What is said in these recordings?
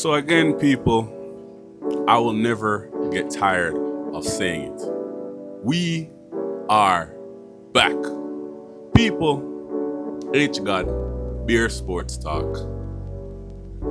So again, people, I will never get tired of saying it. We are back. People, H God, Beer Sports Talk.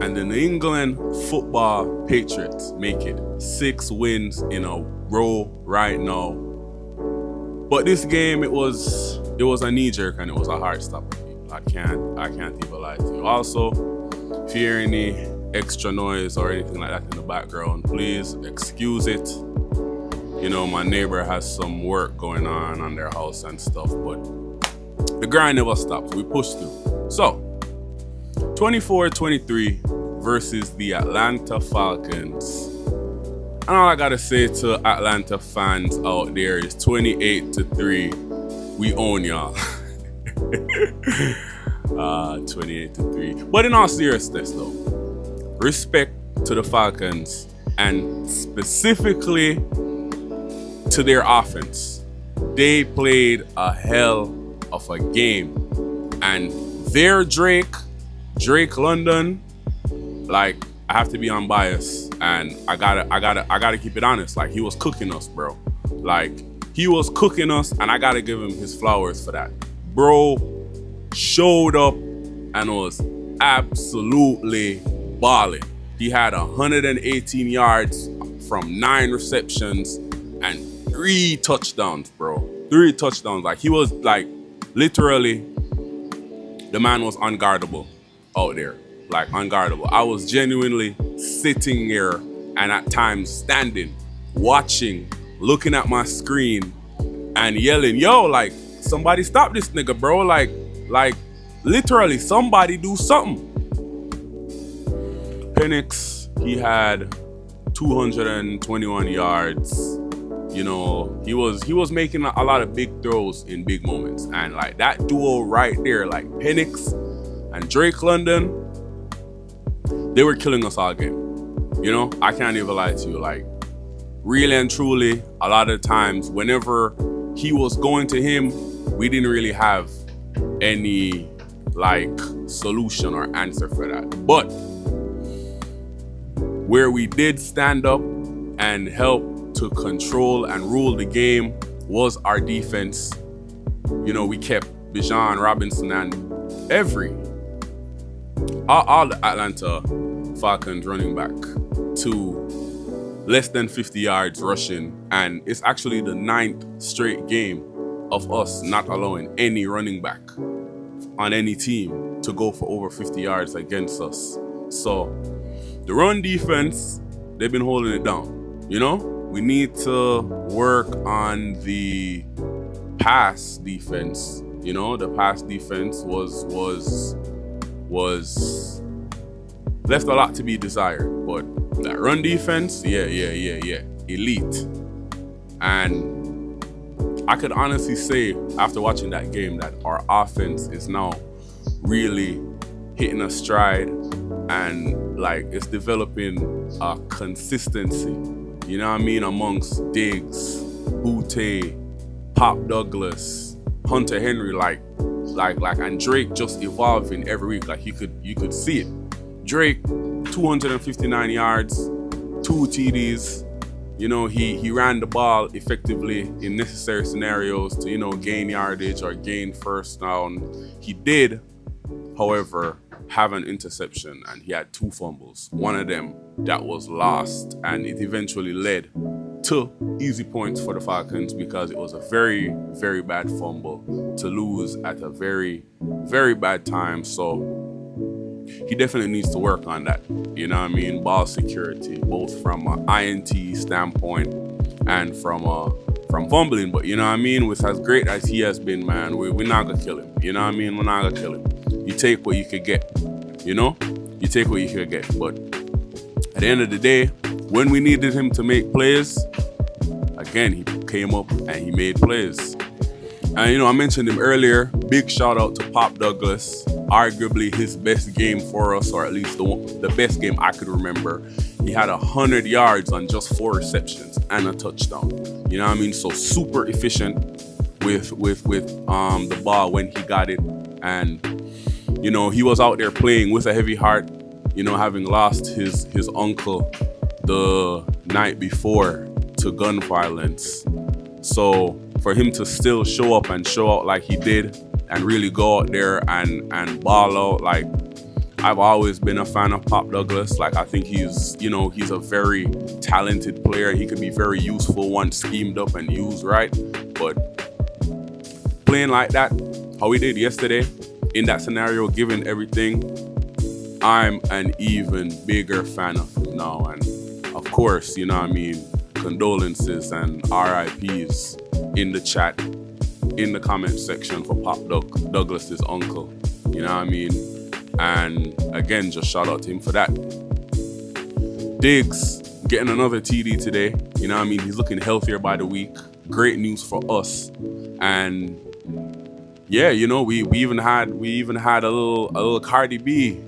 And the New England Football Patriots make it 6 wins in a row right now. But this game, it was a knee jerk and it was a heart stopper. I can't even lie to you. Also, if you hear any extra noise or anything like that in the background, please excuse it. You know, my neighbor has some work going on their house and stuff, but the grind never stops. We push through. So, 24-23 versus the Atlanta Falcons. And all I gotta say to Atlanta fans out there is 28-3. We own y'all. 28-3. But in all seriousness though, respect to the Falcons and specifically to their offense. They played a hell of a game. And their Drake London, like, I have to be unbiased and I gotta keep it honest. Like, he was cooking us, bro. Like, he was cooking us and I gotta give him his flowers for that. Bro showed up and was absolutely balling. He had 118 yards from 9 receptions and 3 touchdowns, bro. 3 touchdowns. Like, he was, like, literally, the man was unguardable out there. Like, unguardable. I was genuinely sitting there and at times standing, watching, looking at my screen and yelling, yo, like, somebody stop this nigga, bro. Like, literally, somebody do something. Penix, he had 221 yards. You know, he was making a lot of big throws in big moments. And, like, that duo right there, like, Penix and Drake London, they were killing us all game. You know, I can't even lie to you. Like, really and truly, a lot of times, whenever he was going to him, we didn't really have any, like, solution or answer for that. But where we did stand up and help to control and rule the game was our defense. You know, we kept Bijan Robinson and all the Atlanta Falcons running back to less than 50 yards rushing. And it's actually the 9th straight game of us not allowing any running back on any team to go for over 50 yards against us. So the run defense, they've been holding it down. You know, we need to work on the pass defense. You know, the pass defense was left a lot to be desired, but that run defense, yeah, elite. And I could honestly say after watching that game that our offense is now really hitting a stride and, like, it's developing a consistency, you know what I mean, amongst Diggs, Butte, Pop Douglas, Hunter Henry, like, and Drake just evolving every week. Like, you could see it. Drake, 259 yards, 2 TDs. You know, he ran the ball effectively in necessary scenarios to, you know, gain yardage or gain first down. He did, however, have an interception and he had 2 fumbles. One of them that was lost, and it eventually led to easy points for the Falcons because it was a very, very bad fumble to lose at a very, very bad time. So he definitely needs to work on that. You know what I mean? Ball security, both from an INT standpoint and from fumbling. But you know what I mean? With as great as he has been, man, we're not gonna kill him. You know what I mean? We're not gonna kill him. You take what you could get. You know? You take what you could get. But at the end of the day, when we needed him to make plays, again, he came up and he made plays. And, you know, I mentioned him earlier. Big shout out to Pop Douglas. Arguably his best game for us, or at least the best game I could remember. He had 100 yards on just 4 receptions and a touchdown. You know what I mean? So super efficient with the ball when he got it. And, you know, he was out there playing with a heavy heart. having lost his uncle the night before to gun violence. So for him to still show up and show out like he did and really go out there and ball out, like, I've always been a fan of Pop Douglas. Like, I think he's a very talented player. He could be very useful once schemed up and used right. But playing like that, how he did yesterday, in that scenario, given everything, I'm an even bigger fan of him now. And of course, condolences and RIPs in the chat, in the comment section for Pop Douglas's uncle. And again, just shout out to him for that. Diggs getting another TD today. He's looking healthier by the week. Great news for us. And yeah, we even had a little Cardi B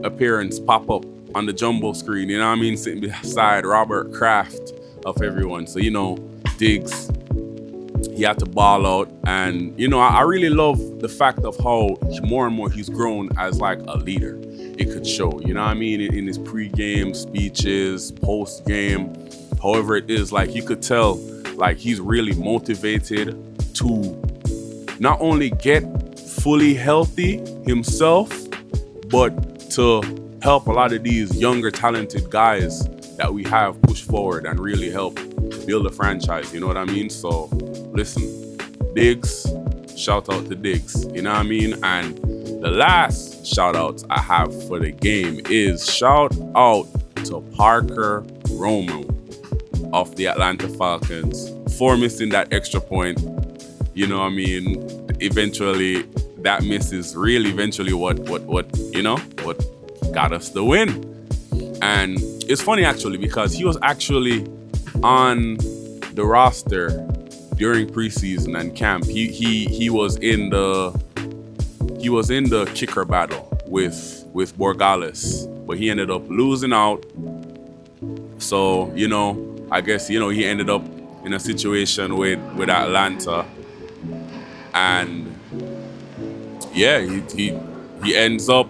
appearance pop up on the jumbo screen. Sitting beside Robert Kraft of everyone. So Diggs, he had to ball out, and I really love the fact of how more and more he's grown as like a leader. It could show, in his pre-game speeches, post-game, however it is, like you could tell, like he's really motivated to not only get fully healthy himself, but to help a lot of these younger, talented guys that we have push forward and really help build a franchise. You know what I mean? So listen, Diggs, shout out to Diggs. And the last shout out I have for the game is shout out to Parker Romo of the Atlanta Falcons for missing that extra point. Eventually that miss is really eventually what got us the win. And it's funny actually, because he was actually on the roster during preseason and camp. He was in the kicker battle with Borgales, but he ended up losing out. So I guess he ended up in a situation with Atlanta, and yeah, he ends up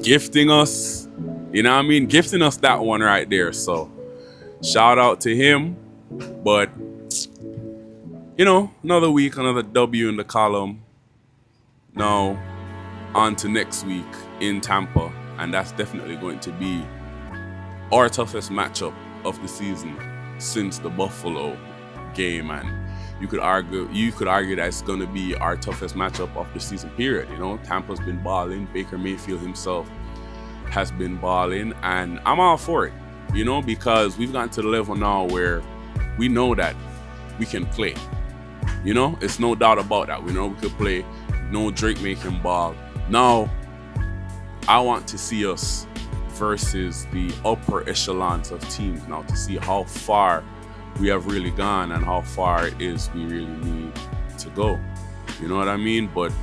gifting us. Gifting us that one right there. So shout out to him. But another week, another W in the column. Now on to next week in Tampa, and that's definitely going to be our toughest matchup of the season since the Buffalo game. And you could argue that it's going to be our toughest matchup of the season period. Tampa's been balling. Baker Mayfield himself has been balling, and I'm all for it, because we've gotten to the level now where we know that we can play. It's no doubt about that. We know we could play. No Drake making ball. Now, I want to see us versus the upper echelons of teams now, to see how far we have really gone and how far it is we really need to go. You know what I mean? But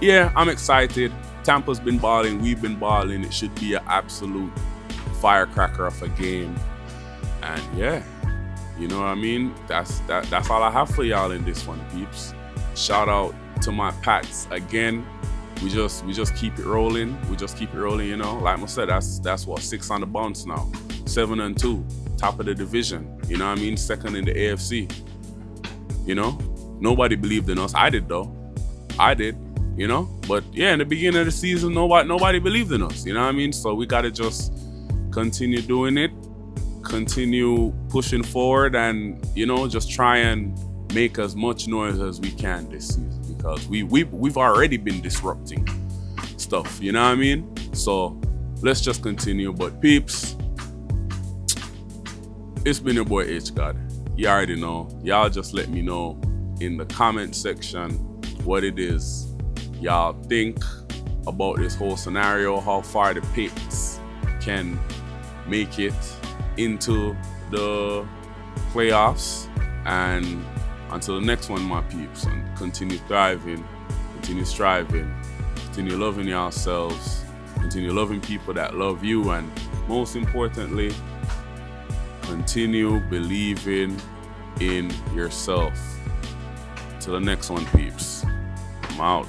yeah, I'm excited. Tampa's been balling, we've been balling. It should be an absolute firecracker of a game. And yeah, you know what I mean? That's all I have for y'all in this one, peeps. Shout out to my Pats again. We just keep it rolling. Like I said, that's what, 6 on the bounce now. 7-2, top of the division. Second in the AFC. Nobody believed in us. I did though. But yeah, in the beginning of the season, nobody believed in us. So we gotta just continue doing it, continue pushing forward, and just try and make as much noise as we can this season, because we've already been disrupting stuff. So let's just continue. But peeps, it's been your boy H God. You already know. Y'all just let me know in the comment section what it is y'all think about this whole scenario, how far the Pits can make it into the playoffs. And until the next one, my peeps, and continue thriving, continue striving, continue loving yourselves, continue loving people that love you, and most importantly, continue believing in yourself. Till the next one, peeps. I'm out.